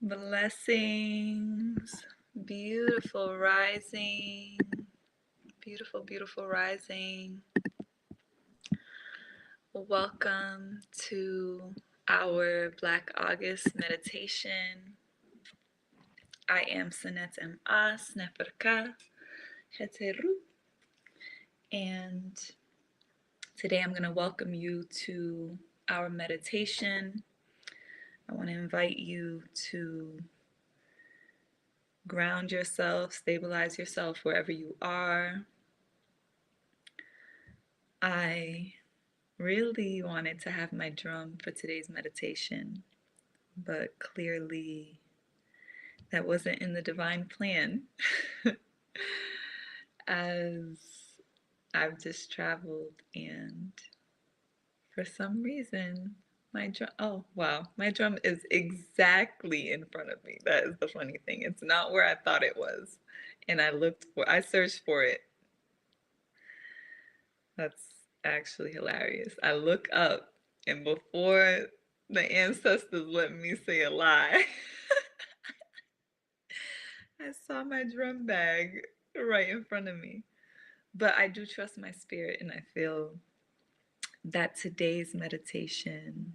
Blessings, beautiful rising, beautiful, beautiful rising. Welcome to our Black August meditation. I am Sanet M. As Neferka Heteru, and today I'm going to welcome you to our meditation. I want to invite you to ground yourself, stabilize yourself wherever you are. I really wanted to have my drum for today's meditation, but clearly that wasn't in the divine plan. As I've just traveled, and for some reason, my drum, oh wow, my drum is exactly in front of me. That is the funny thing. It's not where I thought it was. And I searched for it. That's actually hilarious. I look up, and before the ancestors let me say a lie, I saw my drum bag right in front of me. But I do trust my spirit, and I feel that today's meditation,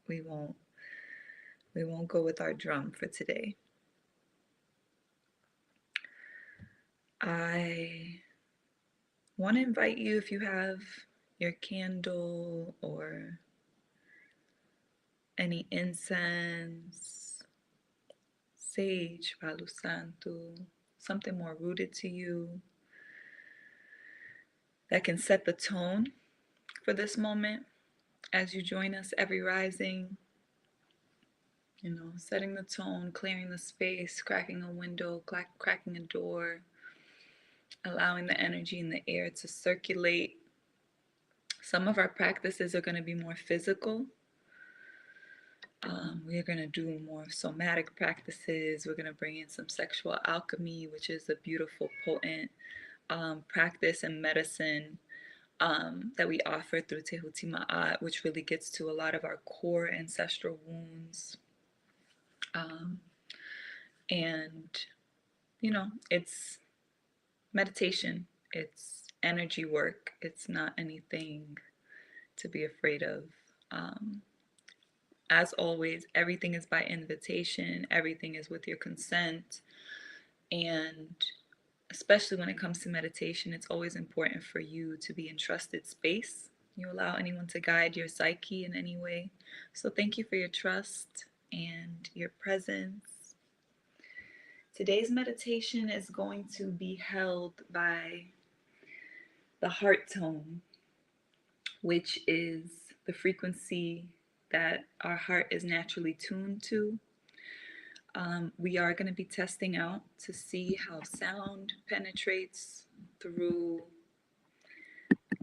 we won't go with our drum for today. I want to invite you, if you have your candle or any incense, sage, Palo Santo, something more rooted to you that can set the tone for this moment as you join us every rising. Setting the tone, clearing the space, cracking a window, cracking a door, allowing the energy in the air to circulate. Some of our practices are going to be more physical. We are going to do more somatic practices. We're going to bring in some sexual alchemy, which is a beautiful, potent practice and medicine that we offer through Tehuti Ma'at, which really gets to a lot of our core ancestral wounds. And, it's meditation, it's energy work, it's not anything to be afraid of. As always, everything is by invitation, everything is with your consent, and especially when it comes to meditation, it's always important for you to be in trusted space. You allow anyone to guide your psyche in any way. So thank you for your trust and your presence. Today's meditation is going to be held by the heart tone, which is the frequency that our heart is naturally tuned to. We are going to be testing out to see how sound penetrates through,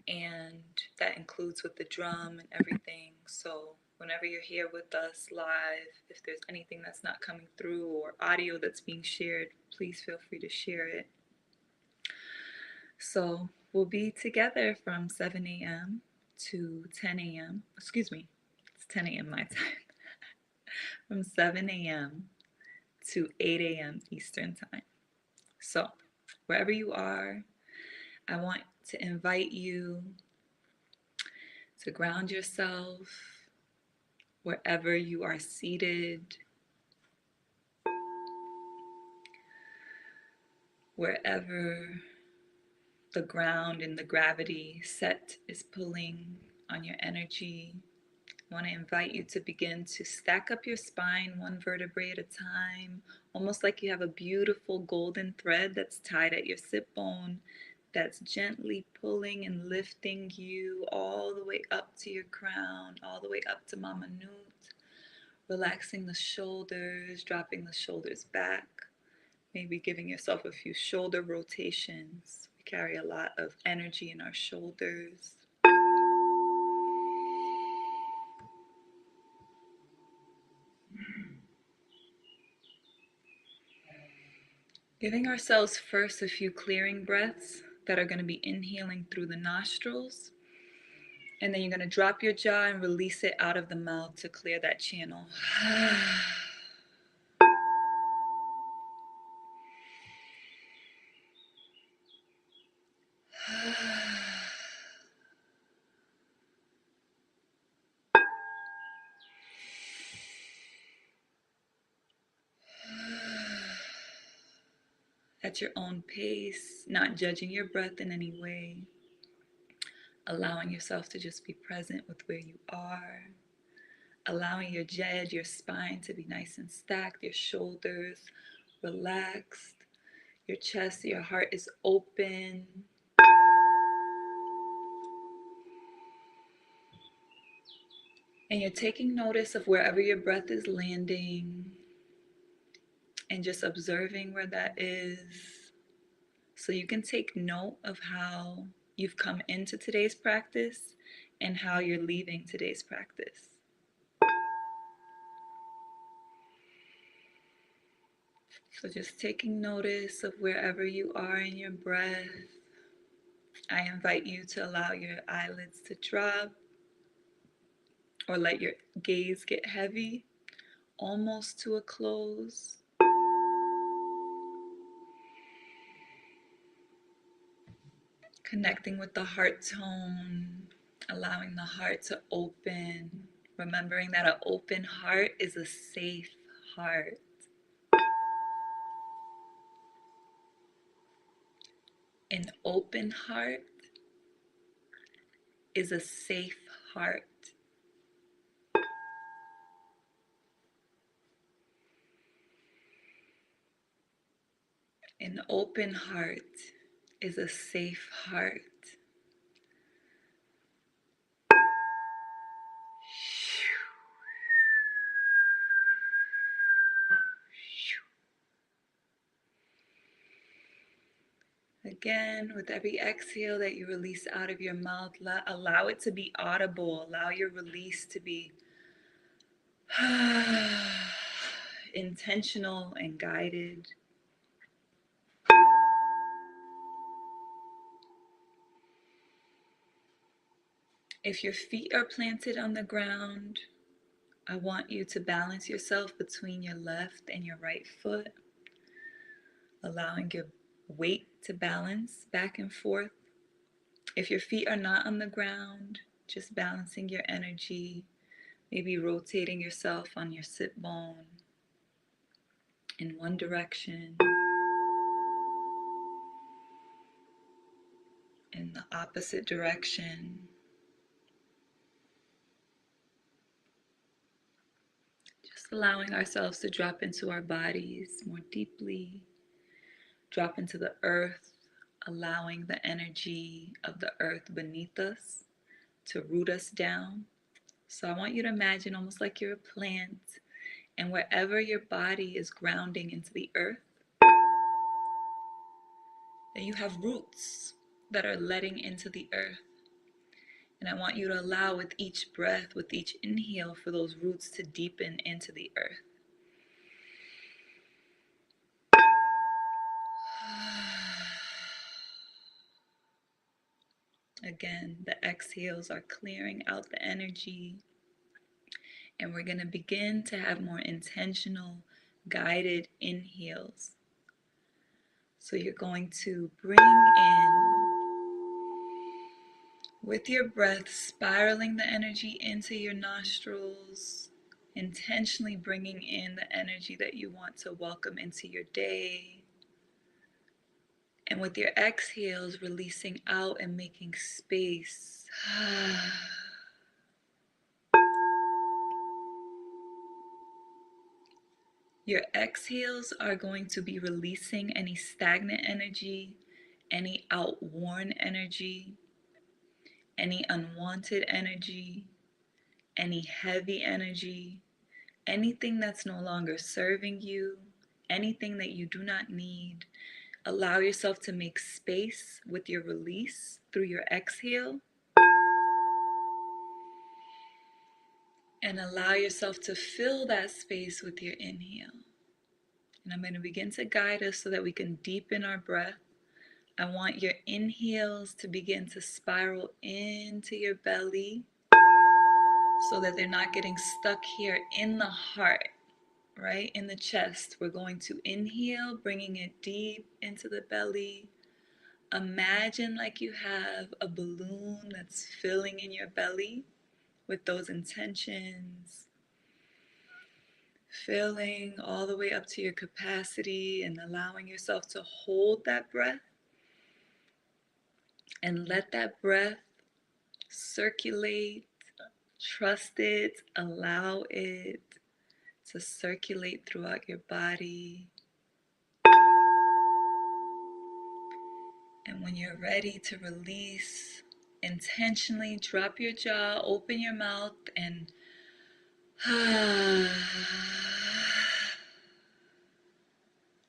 and that includes with the drum and everything. So whenever you're here with us live, if there's anything that's not coming through or audio that's being shared, please feel free to share it. So we'll be together from 7 a.m. to 10 a.m. Excuse me, it's 10 a.m. my time. From 7 a.m. to 8 a.m. Eastern time. So wherever you are, I want to invite you to ground yourself wherever you are seated, wherever the ground and the gravity set is pulling on your energy. I want to invite you to begin to stack up your spine one vertebrae at a time, almost like you have a beautiful golden thread that's tied at your sit bone, that's gently pulling and lifting you all the way up to your crown, all the way up to Mama Nut, relaxing the shoulders, dropping the shoulders back, maybe giving yourself a few shoulder rotations. We carry a lot of energy in our shoulders. Giving ourselves first a few clearing breaths that are going to be inhaling through the nostrils. And then you're going to drop your jaw and release it out of the mouth to clear that channel. at your own pace, not judging your breath in any way, allowing yourself to just be present with where you are, allowing your head, your spine to be nice and stacked, your shoulders relaxed, your chest, your heart is open. And you're taking notice of wherever your breath is landing and just observing where that is. So you can take note of how you've come into today's practice and how you're leaving today's practice. So just taking notice of wherever you are in your breath. I invite you to allow your eyelids to drop or let your gaze get heavy, almost to a close. Connecting with the heart tone, allowing the heart to open, remembering that an open heart is a safe heart. An open heart is a safe heart. An open heart is a safe heart. Again, with every exhale that you release out of your mouth, allow it to be audible. Allow your release to be intentional and guided. If your feet are planted on the ground, I want you to balance yourself between your left and your right foot, allowing your weight to balance back and forth. If your feet are not on the ground, just balancing your energy, maybe rotating yourself on your sit bone in one direction, in the opposite direction. Just allowing ourselves to drop into our bodies more deeply, drop into the earth, allowing the energy of the earth beneath us to root us down. So I want you to imagine almost like you're a plant, and wherever your body is grounding into the earth, that you have roots that are letting into the earth. And I want you to allow with each breath, with each inhale, for those roots to deepen into the earth. Again, the exhales are clearing out the energy, and we're going to begin to have more intentional, guided inhales. So you're going to bring in, with your breath, spiraling the energy into your nostrils, intentionally bringing in the energy that you want to welcome into your day. And with your exhales, releasing out and making space. Your exhales are going to be releasing any stagnant energy, any outworn energy, any unwanted energy, any heavy energy, anything that's no longer serving you, anything that you do not need. Allow yourself to make space with your release through your exhale. And allow yourself to fill that space with your inhale. And I'm going to begin to guide us so that we can deepen our breath. I want your inhales to begin to spiral into your belly so that they're not getting stuck here in the heart, right? In the chest. We're going to inhale, bringing it deep into the belly. Imagine like you have a balloon that's filling in your belly with those intentions. Filling all the way up to your capacity and allowing yourself to hold that breath and let that breath circulate. Trust it, allow it to circulate throughout your body. And when you're ready to release, intentionally drop your jaw, open your mouth, and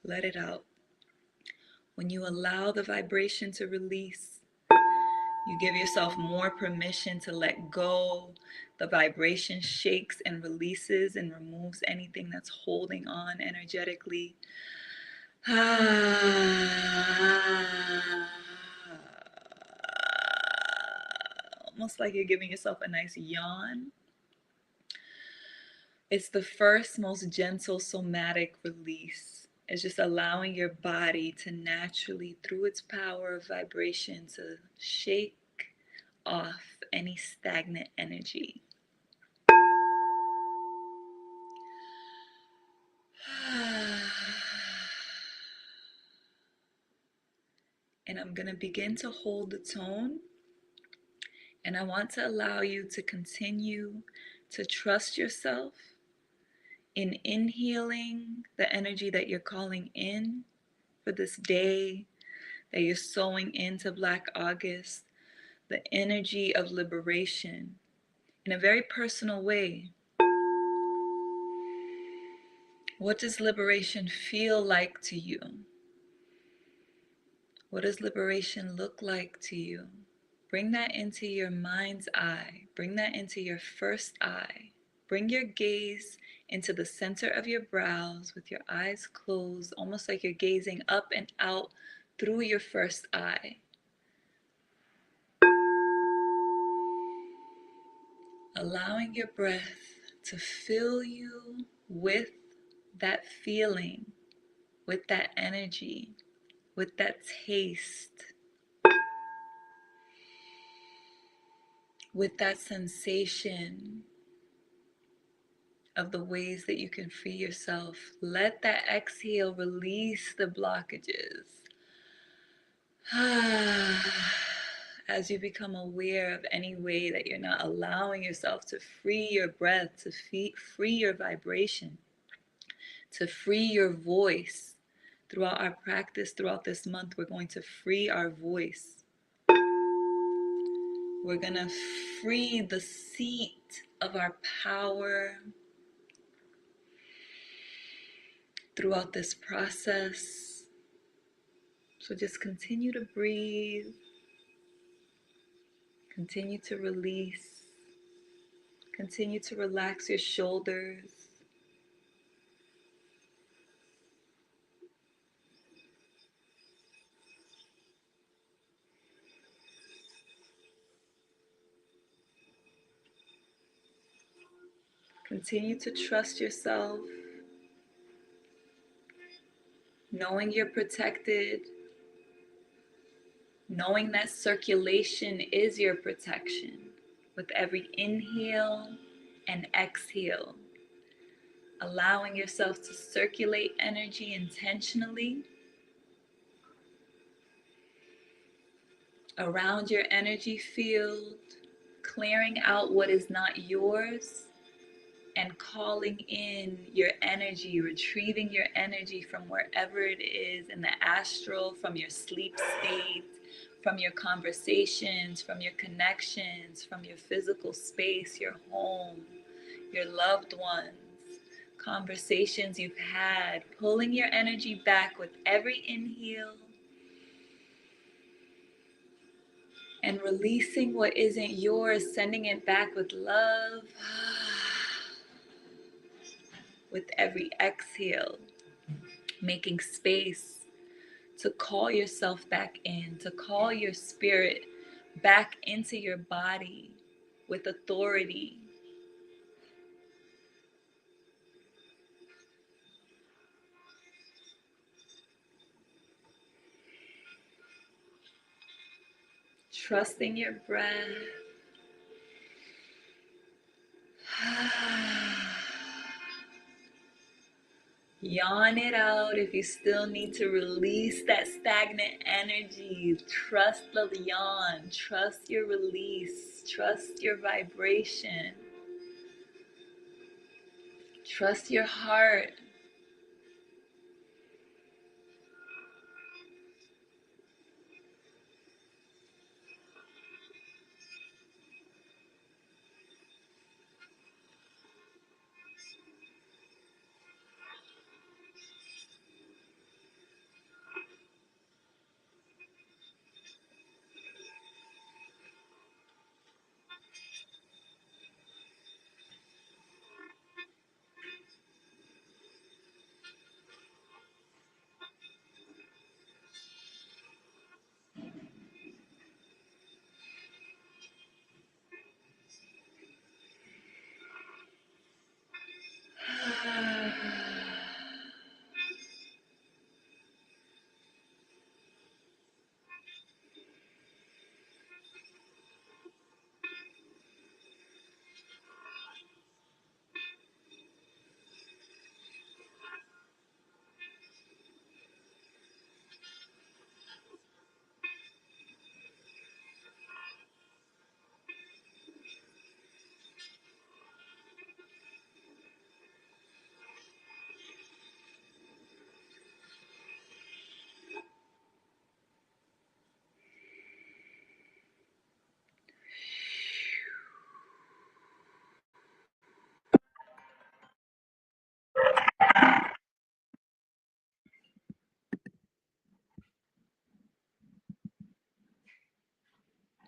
let it out. When you allow the vibration to release, you give yourself more permission to let go. The vibration shakes and releases and removes anything that's holding on energetically. Almost like you're giving yourself a nice yawn. It's the first, most gentle somatic release. It's just allowing your body to naturally, through its power of vibration, to shake off any stagnant energy. And I'm going to begin to hold the tone. And I want to allow you to continue to trust yourself in inhaling the energy that you're calling in for this day, that you're sowing into Black August, the energy of liberation in a very personal way. What does liberation feel like to you? What does liberation look like to you? Bring that into your mind's eye. Bring that into your first eye. Bring your gaze into the center of your brows with your eyes closed, almost like you're gazing up and out through your first eye. Allowing your breath to fill you with that feeling, with that energy, with that taste, with that sensation of the ways that you can free yourself. Let that exhale release the blockages. As you become aware of any way that you're not allowing yourself to free your breath, to free your vibration, to free your voice. Throughout our practice, throughout this month, we're going to free our voice. We're going to free the seat of our power throughout this process. So just continue to breathe, continue to release, continue to relax your shoulders. Continue to trust yourself, knowing you're protected, knowing that circulation is your protection. With every inhale and exhale, allowing yourself to circulate energy intentionally around your energy field, clearing out what is not yours, and calling in your energy, retrieving your energy from wherever it is in the astral, from your sleep state, from your conversations, from your connections, from your physical space, your home, your loved ones, conversations you've had, pulling your energy back with every inhale and releasing what isn't yours, sending it back with love. With every exhale, making space to call yourself back in, to call your spirit back into your body with authority. Trusting your breath. Yawn it out if you still need to release that stagnant energy. Trust the yawn. Trust your release. Trust your vibration. Trust your heart.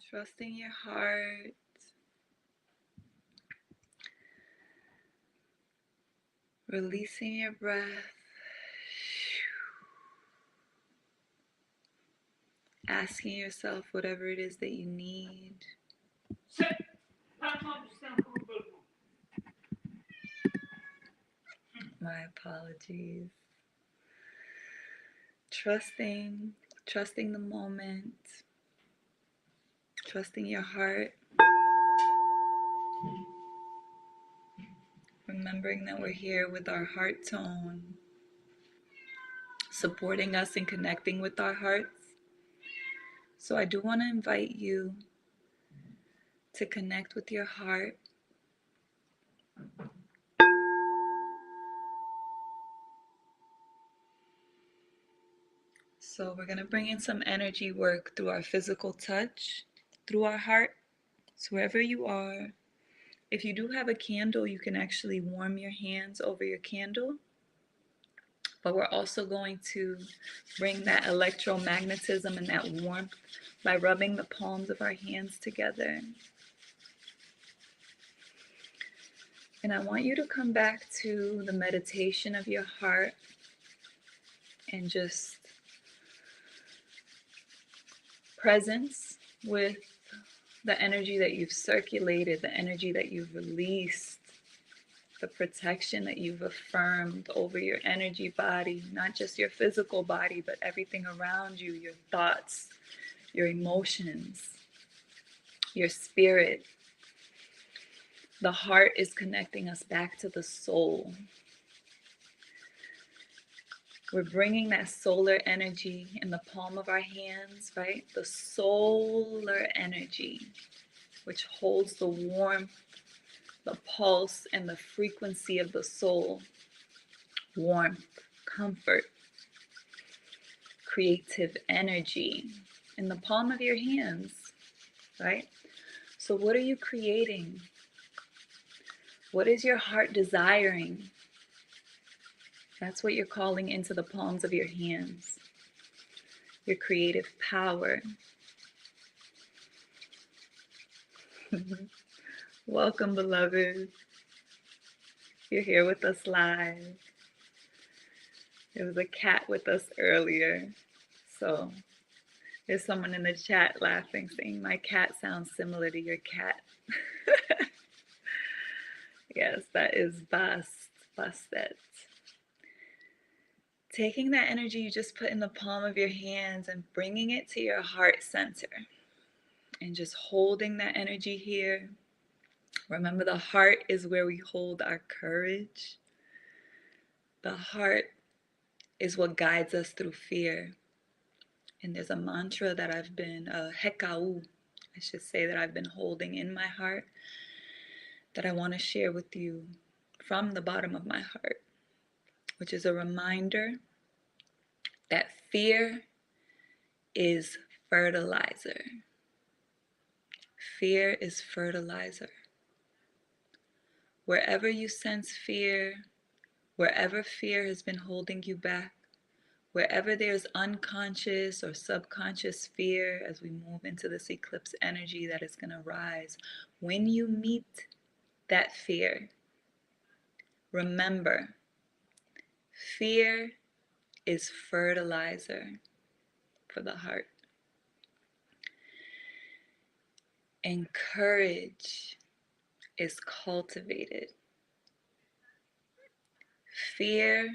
Trusting your heart. Releasing your breath. Asking yourself whatever it is that you need. My apologies. Trusting the moment, trusting your heart, remembering that we're here with our heart tone, supporting us and connecting with our hearts. So I do want to invite you to connect with your heart. So we're going to bring in some energy work through our physical touch, through our heart. So wherever you are, if you do have a candle, you can actually warm your hands over your candle. But we're also going to bring that electromagnetism and that warmth by rubbing the palms of our hands together. And I want you to come back to the meditation of your heart and just presence with the energy that you've circulated, the energy that you've released, the protection that you've affirmed over your energy body, not just your physical body, but everything around you, your thoughts, your emotions, your spirit. The heart is connecting us back to the soul. We're bringing that solar energy in the palm of our hands, right? The solar energy, which holds the warmth, the pulse, and the frequency of the soul. Warmth, comfort, creative energy in the palm of your hands, right? So what are you creating? What is your heart desiring? That's what you're calling into the palms of your hands. Your creative power. Welcome, beloved. You're here with us live. There was a cat with us earlier. So there's someone in the chat laughing, saying, my cat sounds similar to your cat. Yes, that is Bastet. Taking that energy you just put in the palm of your hands and bringing it to your heart center. And just holding that energy here. Remember, the heart is where we hold our courage. The heart is what guides us through fear. And there's a mantra that I've been, hekau, I should say, that I've been holding in my heart that I want to share with you from the bottom of my heart, which is a reminder that fear is fertilizer. Fear is fertilizer. Wherever you sense fear, wherever fear has been holding you back, wherever there's unconscious or subconscious fear as we move into this eclipse energy that is going to rise, when you meet that fear, remember, fear is fertilizer for the heart. And courage is cultivated. Fear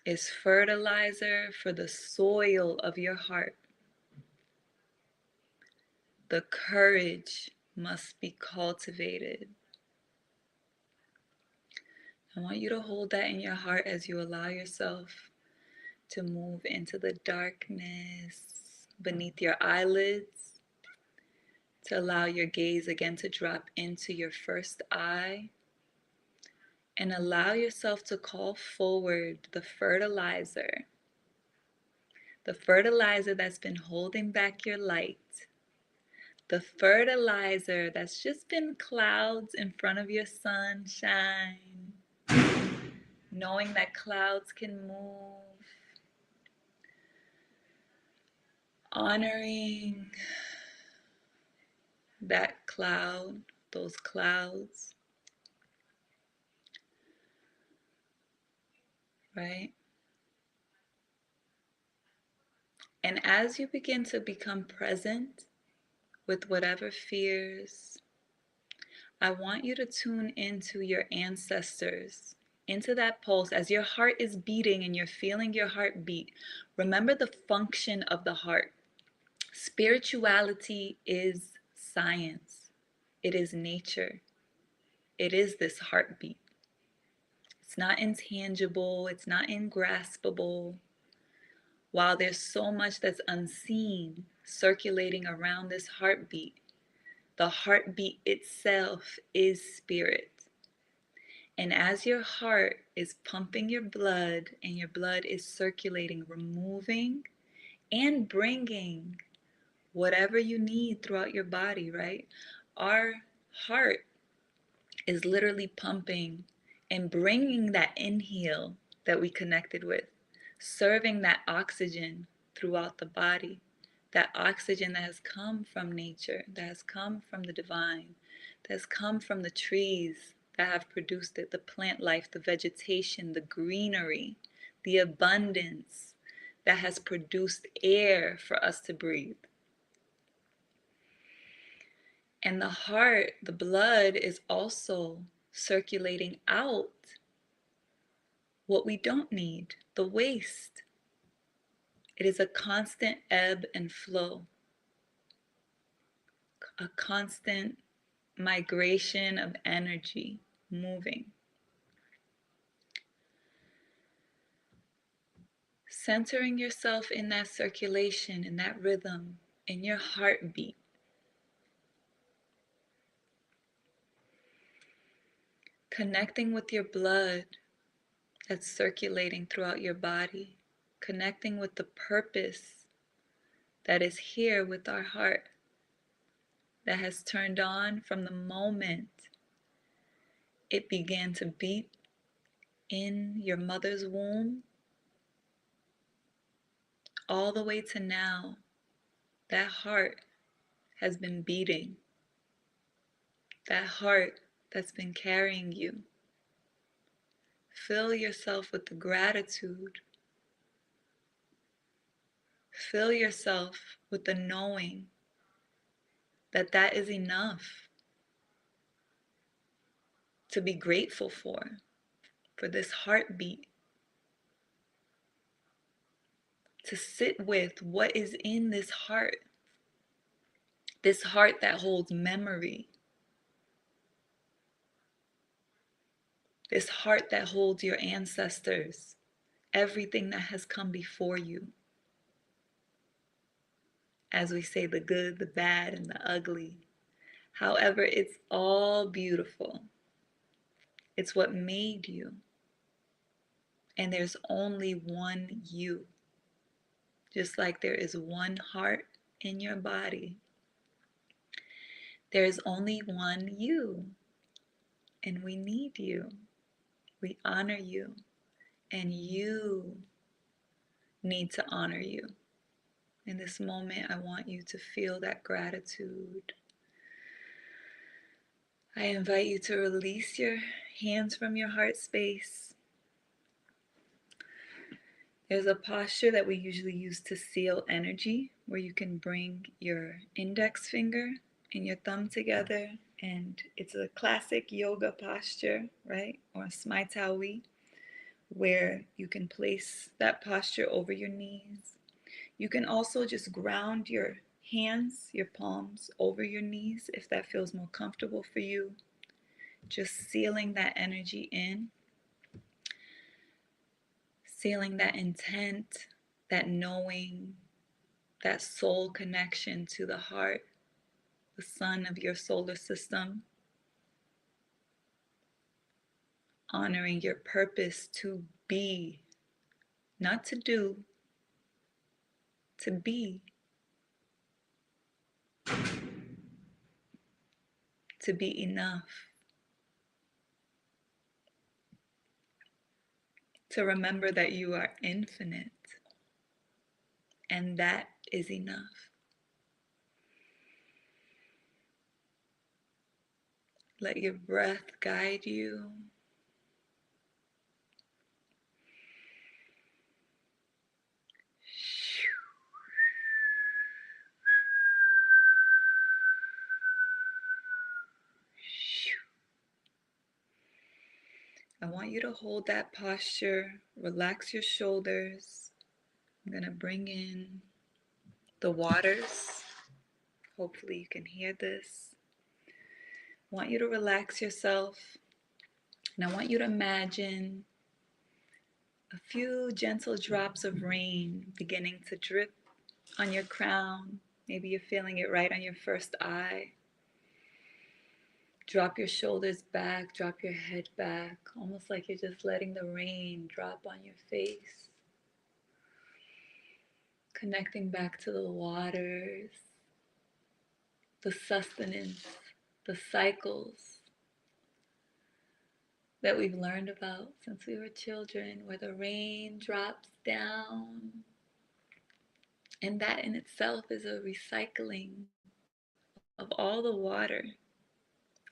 is fertilizer for the soil of your heart. The courage must be cultivated. I want you to hold that in your heart as you allow yourself to move into the darkness beneath your eyelids, to allow your gaze again to drop into your first eye, and allow yourself to call forward the fertilizer that's been holding back your light, the fertilizer that's just been clouds in front of your sunshine, knowing that clouds can move, honoring that cloud, those clouds, right? And as you begin to become present with whatever fears, I want you to tune into your ancestors, into that pulse. As your heart is beating and you're feeling your heart beat, remember the function of the heart. Spirituality is science. It is nature. It is this heartbeat. It's not intangible. It's not ingraspable. While there's so much that's unseen circulating around this heartbeat, the heartbeat itself is spirit. And as your heart is pumping your blood and your blood is circulating, removing and bringing whatever you need throughout your body, right? Our heart is literally pumping and bringing that inhale that we connected with, serving that oxygen throughout the body, that oxygen that has come from nature, that has come from the divine, that has come from the trees that have produced it, the plant life, the vegetation, the greenery, the abundance that has produced air for us to breathe. And the heart, the blood, is also circulating out what we don't need, the waste. It is a constant ebb and flow, a constant migration of energy moving. Centering yourself in that circulation, in that rhythm, in your heartbeat. Connecting with your blood that's circulating throughout your body. Connecting with the purpose that is here with our heart, that has turned on from the moment it began to beat in your mother's womb, all the way to now. That heart has been beating. That heart that's been carrying you. Fill yourself with the gratitude. Fill yourself with the knowing that that is enough to be grateful for this heartbeat. To sit with what is in this heart that holds memory, this heart that holds your ancestors, everything that has come before you. As we say, the good, the bad, and the ugly. However, it's all beautiful. It's what made you. And there's only one you. Just like there is one heart in your body, there's only one you. And we need you. We honor you. And you need to honor you. In this moment, I want you to feel that gratitude. I invite you to release your hands from your heart space. There's a posture that we usually use to seal energy, where you can bring your index finger and your thumb together, and it's a classic yoga posture, right? Or Smai where you can place that posture over your knees. You can also just ground your hands, your palms over your knees if that feels more comfortable for you. Just sealing that energy in, sealing that intent, that knowing, that soul connection to the heart, the sun of your solar system, honoring your purpose to be, not to do, to be enough, to remember that you are infinite, and that is enough. Let your breath guide you. I want you to hold that posture, relax your shoulders. I'm going to bring in the waters. Hopefully you can hear this. I want you to relax yourself, and I want you to imagine a few gentle drops of rain beginning to drip on your crown. Maybe you're feeling it right on your first eye. Drop your shoulders back, drop your head back, almost like you're just letting the rain drop on your face. Connecting back to the waters, the sustenance, the cycles that we've learned about since we were children, where the rain drops down. And that in itself is a recycling of all the water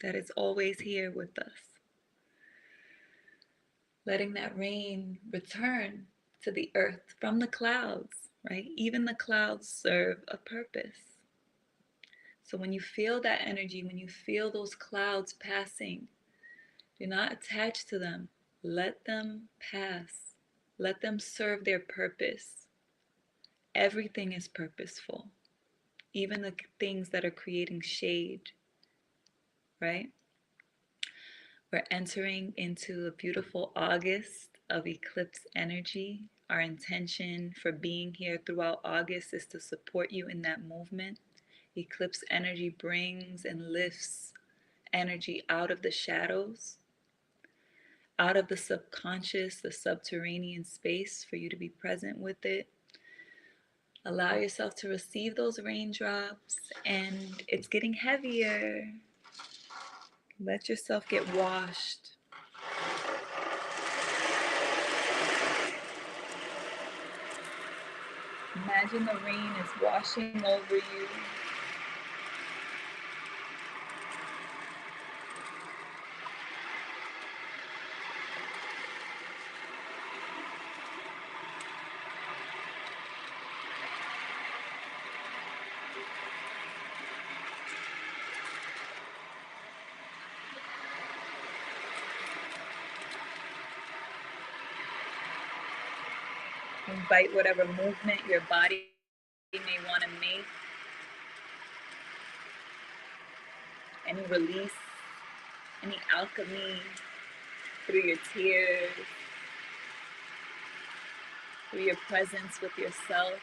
that is always here with us. Letting that rain return to the earth from the clouds, right? Even the clouds serve a purpose. So when you feel that energy, when you feel those clouds passing, do not attach to them. Let them pass. Let them serve their purpose. Everything is purposeful, even the things that are creating shade, right? We're entering into a beautiful August of eclipse energy. Our intention for being here throughout August is to support you in that movement. Eclipse energy brings and lifts energy out of the shadows, out of the subconscious, the subterranean space, for you to be present with it. Allow yourself to receive those raindrops, and it's getting heavier. Let yourself get washed. Imagine the rain is washing over you. Invite whatever movement your body may want to make. Any release, any alchemy through your tears. through your presence with yourself.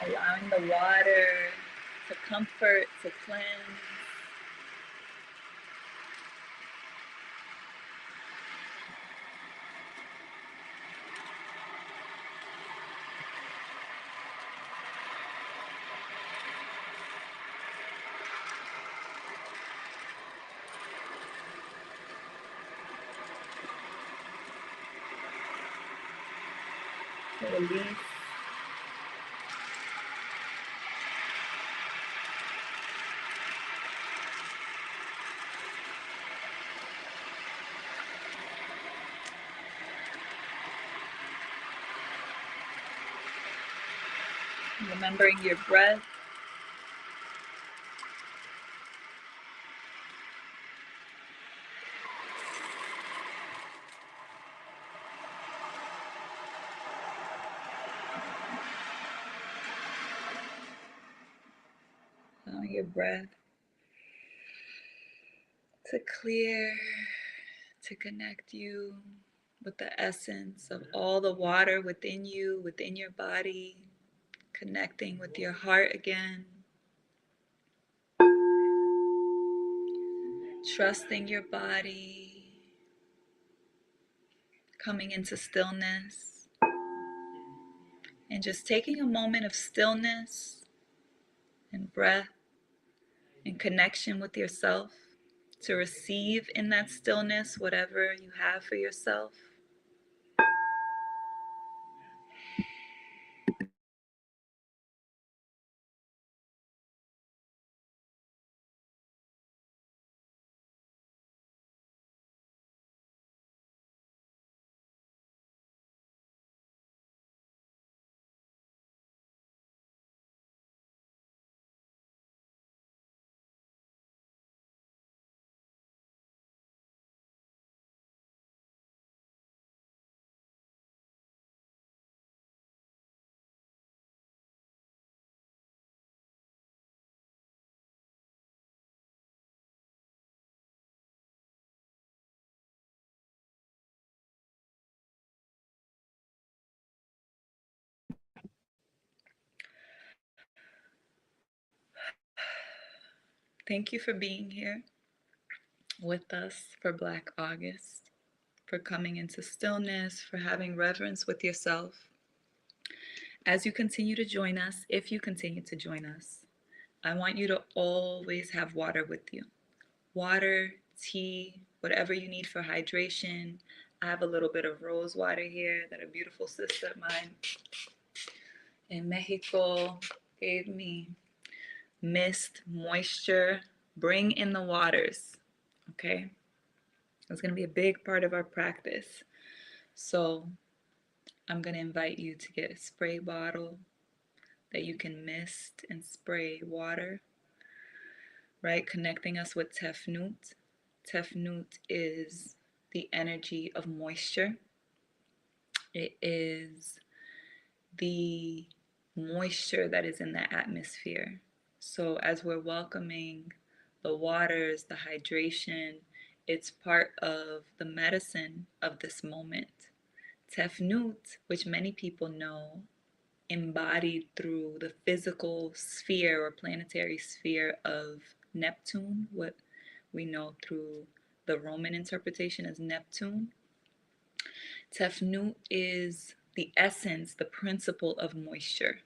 Allowing the water to comfort, to cleanse. To release. Remembering your breath. Allowing your breath to clear, to connect you with the essence of all the water within you, within your body, connecting with your heart again. Trusting your body, coming into stillness, and just taking a moment of stillness and breath and connection with yourself to receive in that stillness whatever you have for yourself. Thank you for being here with us for Black August, for coming into stillness, for having reverence with yourself. As you continue to join us, if you continue to join us, I want you to always have water with you. Water, tea, whatever you need for hydration. I have a little bit of rose water here that a beautiful sister of mine in Mexico gave me. Mist, moisture, bring in the waters, okay? It's going to be a big part of our practice. So I'm going to invite you to get a spray bottle that you can mist and spray water, right? Connecting us with Tefnut. Tefnut is the energy of moisture. It is the moisture that is in the atmosphere. So as we're welcoming the waters, the hydration, it's part of the medicine of this moment. Tefnut, which many people know, embodied through the physical sphere or planetary sphere of Neptune, what we know through the Roman interpretation as Neptune. Tefnut is the essence, the principle of moisture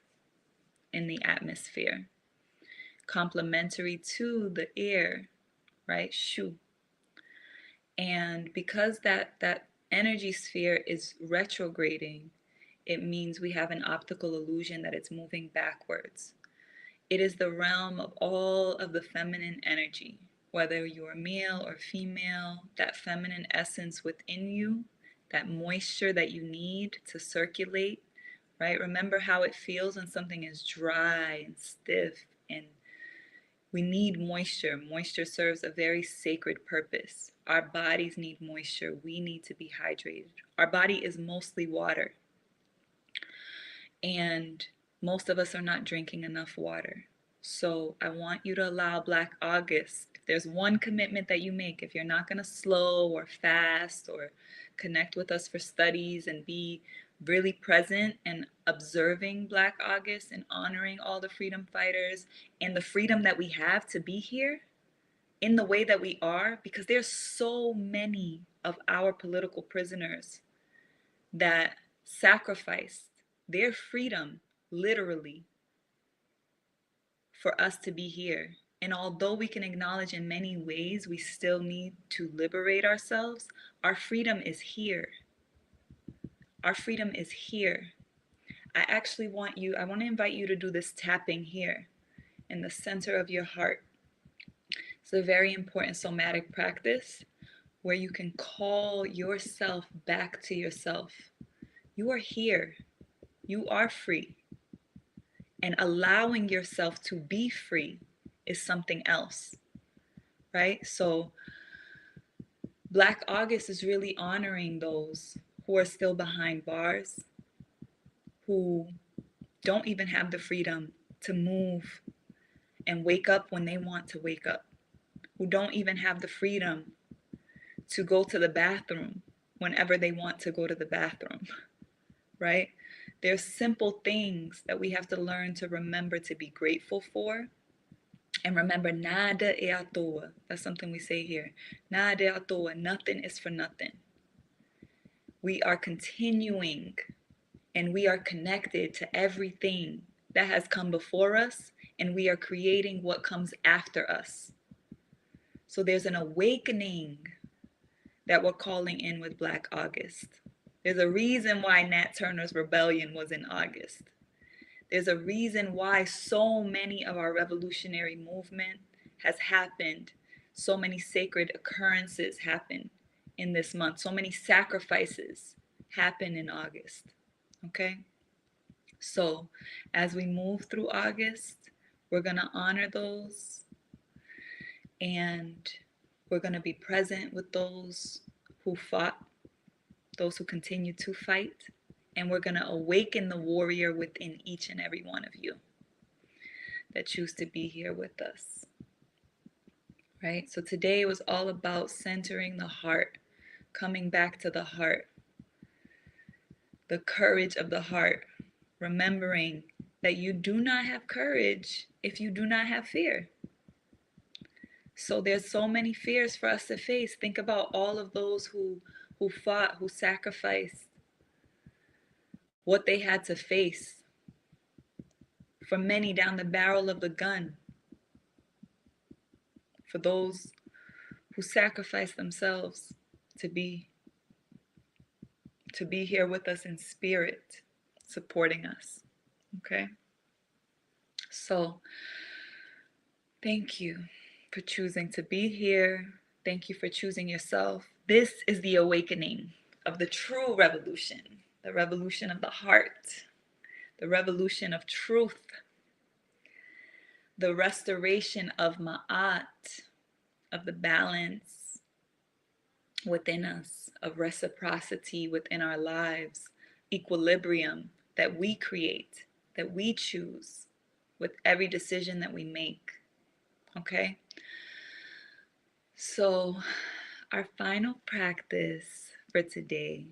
in the atmosphere, complementary to the air, right? Shu. And because that energy sphere is retrograding, it means we have an optical illusion that it's moving backwards. It is the realm of all of the feminine energy, whether you're male or female, that feminine essence within you, that moisture that you need to circulate, right? Remember how it feels when something is dry and stiff, and we need moisture. Moisture serves a very sacred purpose. Our bodies need moisture. We need to be hydrated. Our body is mostly water, and most of us are not drinking enough water. So I want you to allow Black August. If there's one commitment that you make, if you're not going to slow or fast or connect with us for studies and be really present and observing Black August and honoring all the freedom fighters and the freedom that we have to be here in the way that we are, because there's so many of our political prisoners that sacrificed their freedom literally for us to be here. And although we can acknowledge in many ways we still need to liberate ourselves, our freedom is here. Our freedom is here. I want to invite you to do this tapping here in the center of your heart. It's a very important somatic practice where you can call yourself back to yourself. You are here. You are free. And allowing yourself to be free is something else, right? So Black August is really honoring those who are still behind bars, who don't even have the freedom to move and wake up when they want to wake up, who don't even have the freedom to go to the bathroom whenever they want to go to the bathroom, right? There's simple things that we have to learn to remember to be grateful for. And remember, nada é à toa. That's something we say here. Nada é à toa. Nothing is for nothing. We are continuing and we are connected to everything that has come before us, and we are creating what comes after us. So there's an awakening that we're calling in with Black August. There's a reason why Nat Turner's rebellion was in August. There's a reason why so many of our revolutionary movement has happened. So many sacred occurrences happen in this month. So many sacrifices happen in August. Okay? So as we move through August, we're going to honor those, and we're going to be present with those who fought, those who continue to fight, and we're going to awaken the warrior within each and every one of you that choose to be here with us, right? So today was all about centering the heart, coming back to the heart, the courage of the heart, remembering that you do not have courage if you do not have fear. So there's so many fears for us to face. Think about all of those who fought, who sacrificed, what they had to face. For many, down the barrel of the gun. For those who sacrificed themselves to be here with us in spirit, supporting us. Okay? So thank you for choosing to be here. Thank you for choosing yourself. This is the awakening of the true revolution, the revolution of the heart, the revolution of truth, the restoration of ma'at, of the balance within us, of reciprocity within our lives, equilibrium that we create, that we choose with every decision that we make. Okay? So, our final practice for today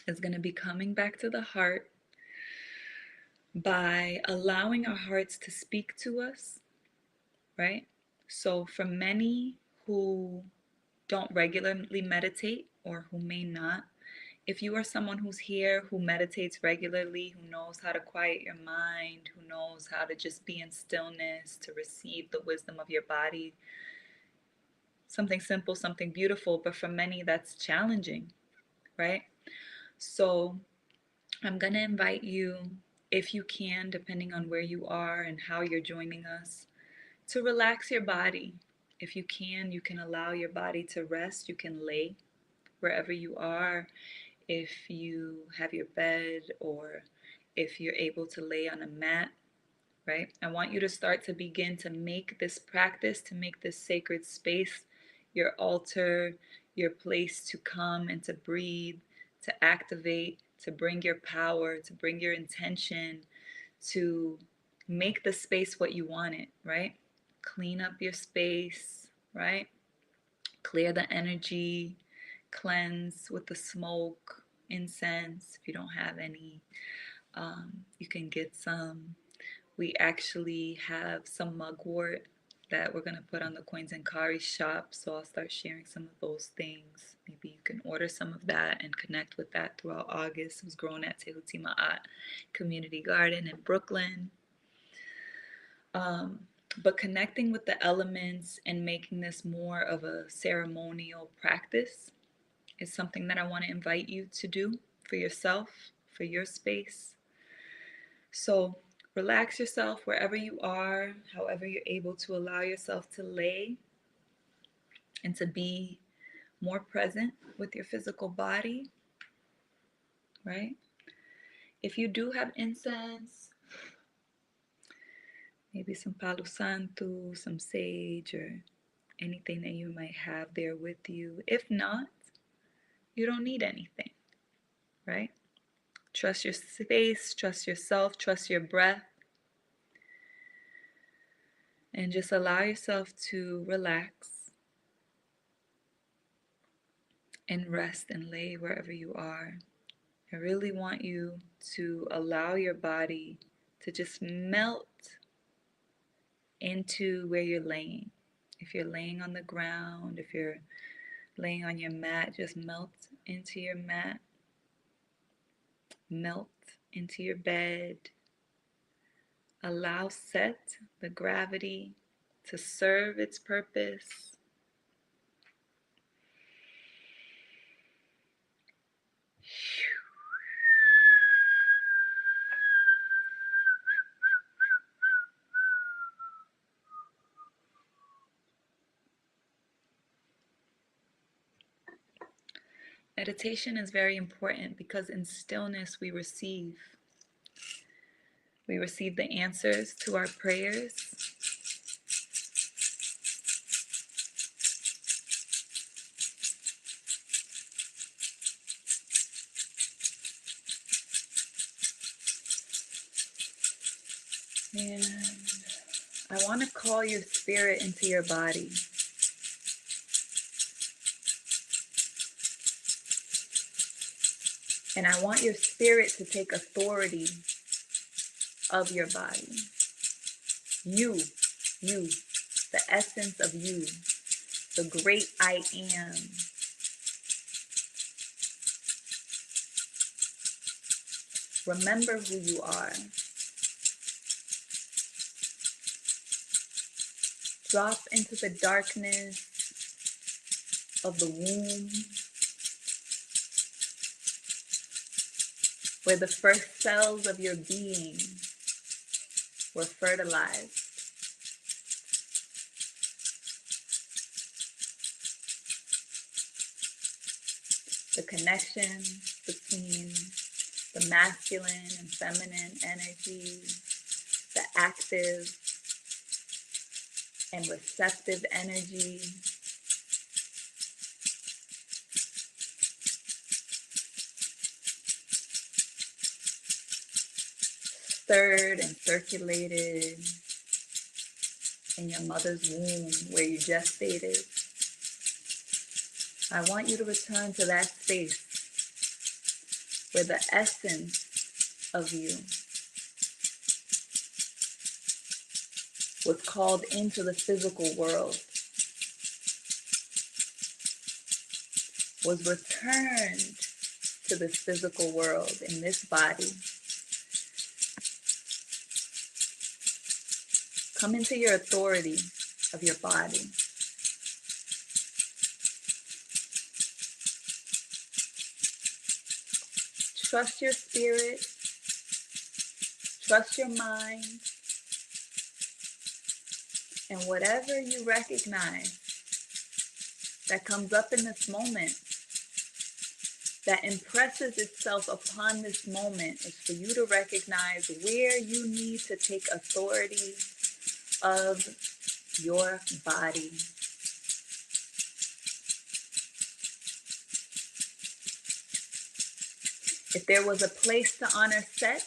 is going to be coming back to the heart by allowing our hearts to speak to us, right? So, for many who don't regularly meditate or who may not, if you are someone who's here who meditates regularly, who knows how to quiet your mind, who knows how to just be in stillness, to receive the wisdom of your body, something simple, something beautiful, but for many that's challenging, right? So I'm going to invite you, if you can, depending on where you are and how you're joining us, to relax your body. If you can allow your body to rest. You can lay wherever you are. if you have your bed or if you're able to lay on a mat, right? I want you to start to begin to make this practice, to make this sacred space your altar, your place to come and to breathe, to activate, to bring your power, to bring your intention, to make the space what you want it, right? Clean up your space, right? Clear the energy, cleanse with the smoke, incense. If you don't have any, you can get some. We actually have some mugwort that we're going to put on the Coins and Kari shop, so I'll start sharing some of those things. Maybe you can order some of that and connect with that throughout August. It was grown at Tehuti Ma'at Community Garden in Brooklyn. But connecting with the elements and making this more of a ceremonial practice is something that I want to invite you to do for yourself, for your space. So relax yourself wherever you are, however you're able to allow yourself to lay and to be more present with your physical body, right? If you do have incense, maybe some Palo Santo, some sage, or anything that you might have there with you. If not, you don't need anything, right? Trust your space, trust yourself, trust your breath, and just allow yourself to relax and rest and lay wherever you are. I really want you to allow your body to just melt into where you're laying. If you're laying on the ground, if you're laying on your mat, just melt into your mat, melt into your bed. Allow Set, the gravity, to serve its purpose. Meditation is very important because in stillness we receive. We receive the answers to our prayers. And I want to call your spirit into your body. And I want your spirit to take authority of your body. You, the essence of you, the great I am. Remember who you are. Drop into the darkness of the womb, where the first cells of your being were fertilized. The connection between the masculine and feminine energy, the active and receptive energy, stirred and circulated in your mother's womb where you gestated. I want you to return to that space where the essence of you was called into the physical world, was returned to this physical world in this body. Come into your authority of your body. Trust your spirit, trust your mind, and whatever you recognize that comes up in this moment, that impresses itself upon this moment is for you to recognize where you need to take authority of your body. If there was a place to honor Set,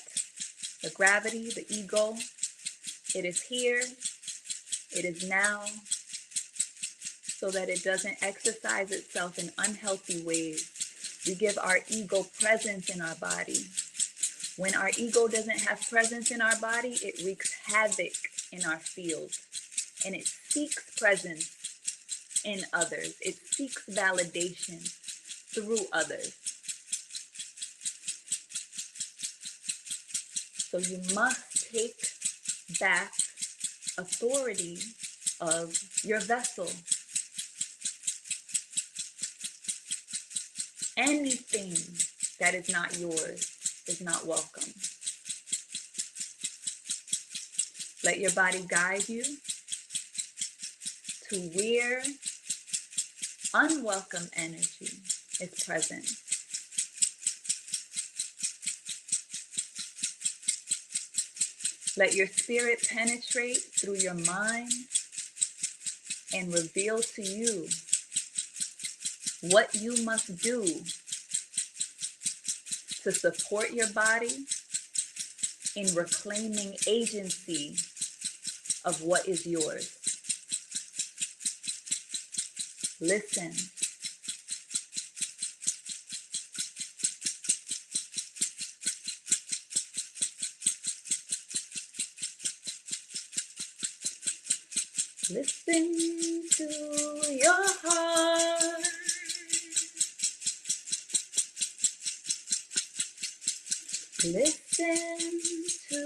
the gravity, the ego, it is here, it is now, so that it doesn't exercise itself in unhealthy ways. We give our ego presence in our body. When our ego doesn't have presence in our body, it wreaks havoc in our field, and it seeks presence in others. It seeks validation through others. So you must take back authority of your vessel. Anything that is not yours is not welcome. Let your body guide you to where unwelcome energy is present. Let your spirit penetrate through your mind and reveal to you what you must do to support your body in reclaiming agency of what is yours. Listen. Listen to your heart. Listen to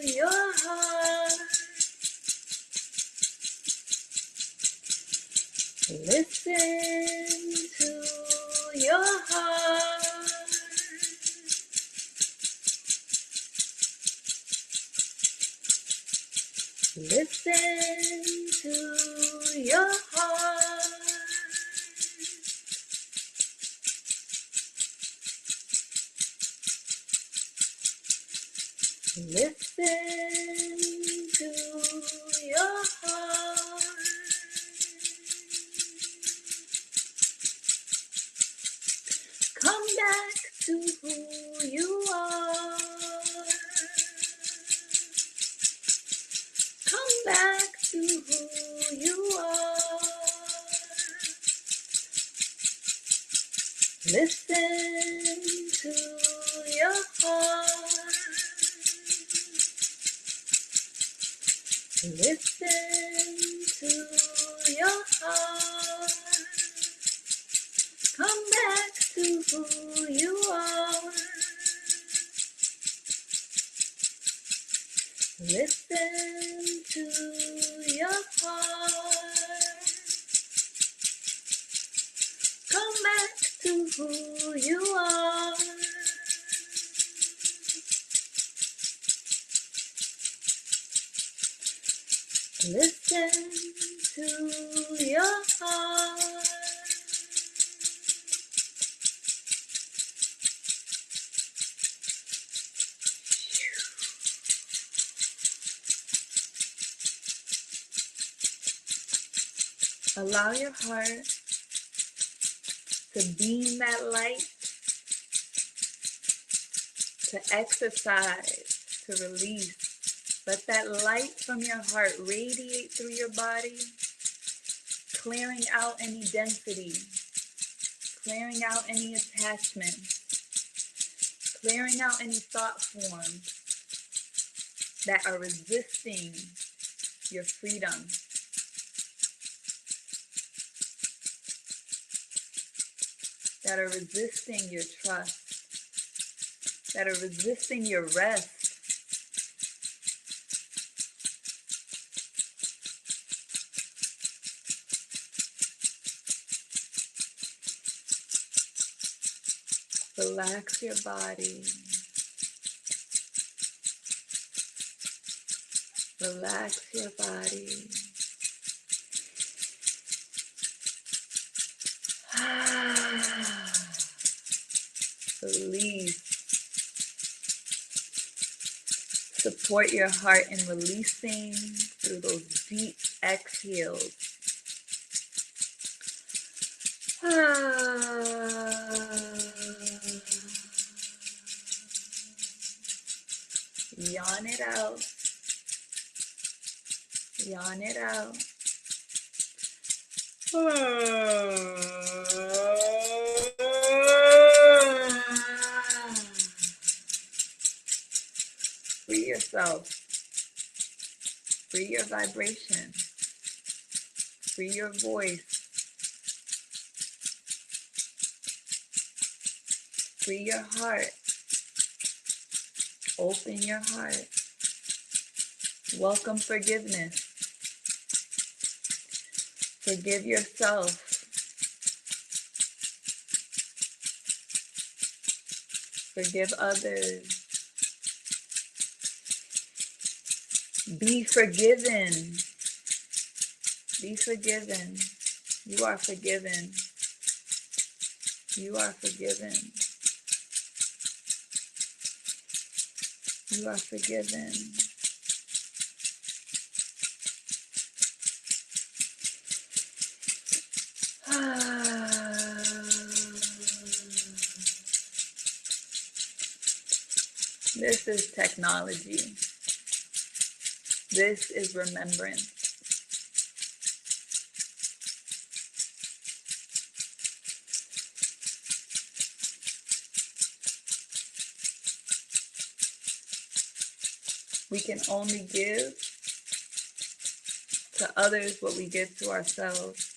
your heart. Listen to your heart. Listen to your heart. Listen to your heart. Come back to who you are. Come back to who you are. Listen to your heart. Listen to your heart. Come back to who you are. Listen to your heart. Come back to who you are. Listen to your heart. Allow your heart to beam that light, to exercise, to release. Let that light from your heart radiate through your body, clearing out any density, clearing out any attachment, clearing out any thought forms that are resisting your freedom. That are resisting your trust, that are resisting your rest. Relax your body. Relax your body. Support your heart in releasing through those deep exhales. Yawn it out. Yawn it out. Free yourself. Free your vibration. Free your voice. Free your heart. Open your heart. Welcome forgiveness. Forgive yourself. Forgive others. Be forgiven. Be forgiven. You are forgiven. You are forgiven. You are forgiven. This is technology. This is remembrance. We can only give to others what we give to ourselves.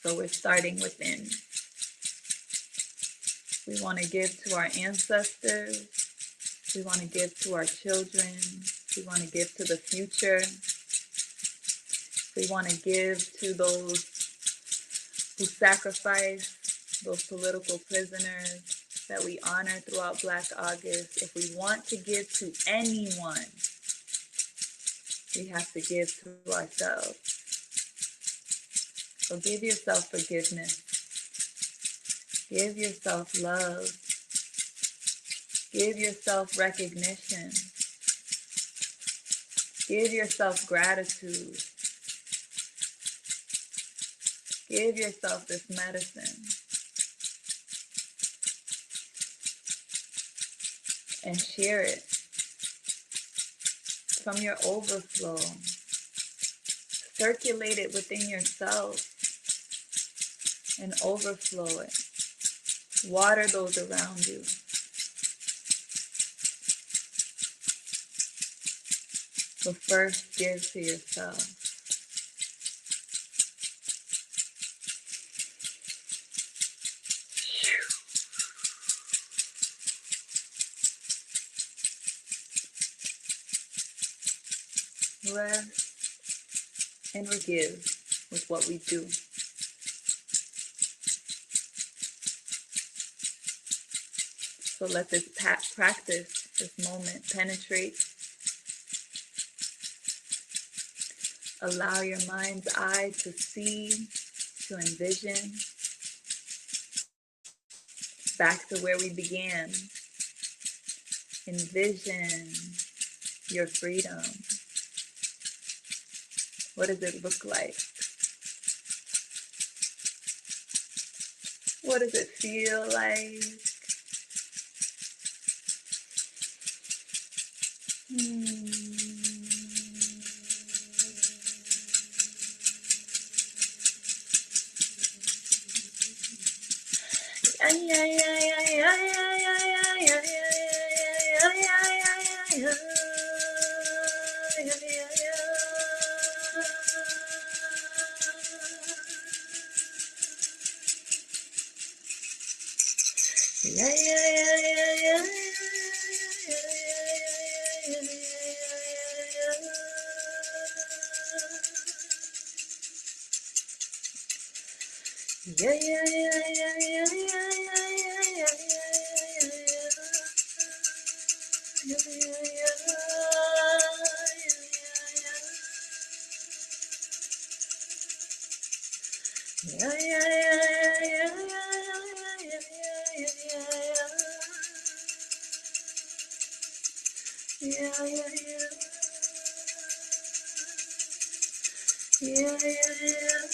So we're starting within. We want to give to our ancestors. We want to give to our children. We want to give to the future. We want to give to those who sacrifice, those political prisoners that we honor throughout Black August. If we want to give to anyone, we have to give to ourselves. So give yourself forgiveness. Give yourself love. Give yourself recognition. Give yourself gratitude. Give yourself this medicine. And share it from your overflow. Circulate it within yourself and overflow it. Water those around you. But first, give to yourself. Rest and forgive with what we do. So let this practice, this moment penetrate. Allow your mind's eye to see, to envision. Back to where we began. Envision your freedom. What does it look like? What does it feel like? Yeah, yeah, yeah. Yeah, yeah, yeah.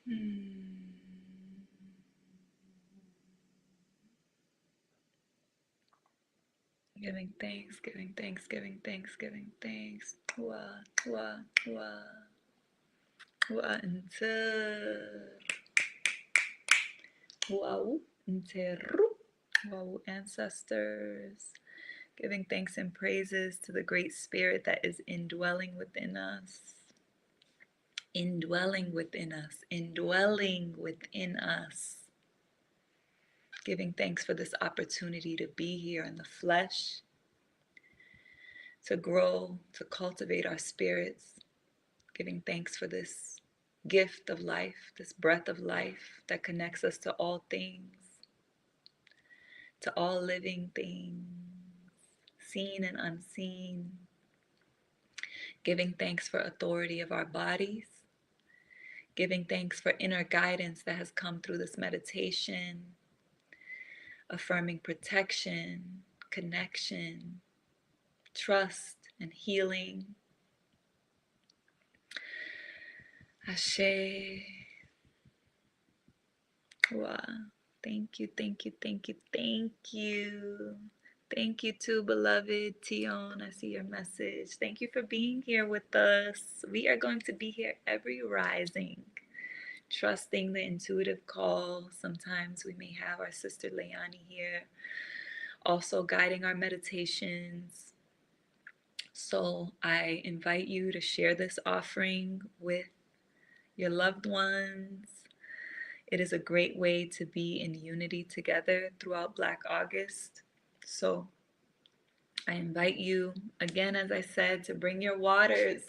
Hmm. Giving thanks, giving thanks, giving thanks, giving thanks. Wa, wa, wa, wa, enter. Wow, enteru. Wow, ancestors. Giving thanks and praises to the great spirit that is indwelling within us. Indwelling within us. Indwelling within us. Giving thanks for this opportunity to be here in the flesh, to grow, to cultivate our spirits. Giving thanks for this gift of life, this breath of life that connects us to all things, to all living things, seen and unseen. Giving thanks for authority of our bodies. Giving thanks for inner guidance that has come through this meditation. Affirming protection, connection, trust, and healing. Ashe. Wow. Thank you, thank you, thank you, thank you. Thank you too, beloved Tion. I see your message. Thank you for being here with us. We are going to be here every rising, trusting the intuitive call. Sometimes we may have our sister Leilani here, also guiding our meditations. So I invite you to share this offering with your loved ones. It is a great way to be in unity together throughout Black August. So I invite you, again, as I said, to bring your waters.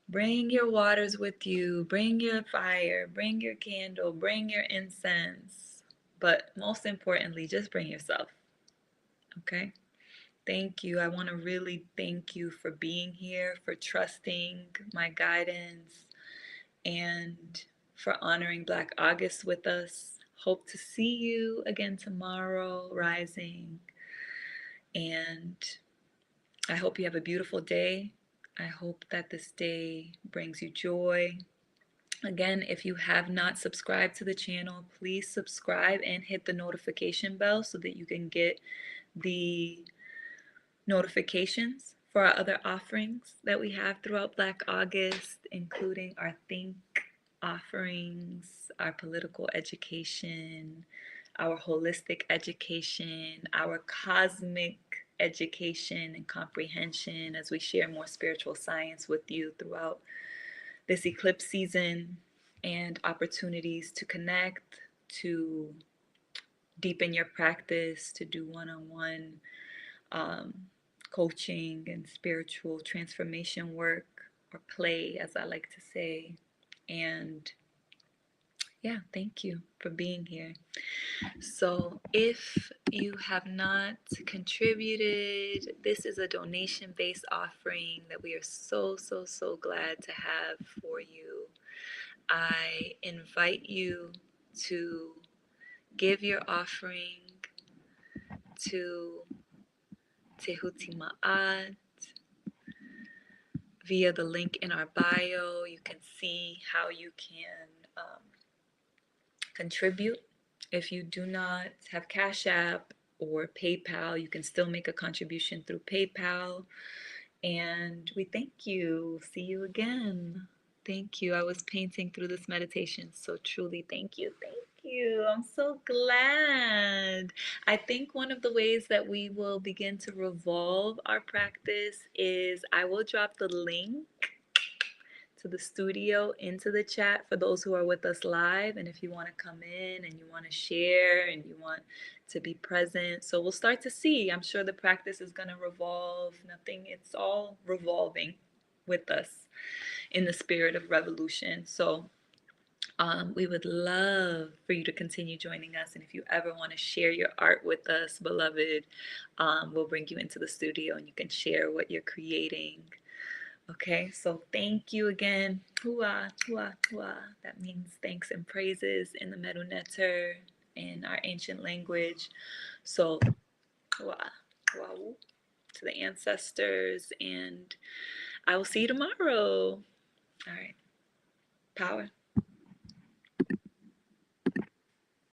Bring your waters with you. Bring your fire. Bring your candle. Bring your incense. But most importantly, just bring yourself. Okay? Thank you. I want to really thank you for being here, for trusting my guidance, and for honoring Black August with us. Hope to see you again tomorrow, rising. And I hope you have a beautiful day. I hope that this day brings you joy. Again, if you have not subscribed to the channel, please subscribe and hit the notification bell so that you can get the notifications for our other offerings that we have throughout Black August, including our Think offerings, our political education, our holistic education, our cosmic education and comprehension as we share more spiritual science with you throughout this eclipse season, and opportunities to connect, to deepen your practice, to do one-on-one coaching and spiritual transformation work, or play, as I like to say. And yeah, thank you for being here. So, if you have not contributed, this is a donation based offering that we are so, so, so glad to have for you. I invite you to give your offering to Tehuti Ma'at via the link in our bio. You can see how you can contribute. If you do not have Cash App or PayPal, you can still make a contribution through PayPal. And we thank you. See you again. Thank you. I was painting through this meditation, so truly thank you. Thank you. I'm so glad. I think one of the ways that we will begin to revolve our practice is I will drop the link to the studio into the chat for those who are with us live. And if you want to come in and you want to share and you want to be present, so we'll start to see. I'm sure the practice is going to revolve. It's all revolving with us in the spirit of revolution. So we would love for you to continue joining us. And if you ever want to share your art with us, beloved, we'll bring you into the studio and you can share what you're creating. Okay, so thank you again. Hua, hua, hua. That means thanks and praises in the Medu Neter, in our ancient language. So, hua, hua, to the ancestors, and I will see you tomorrow. All right, power.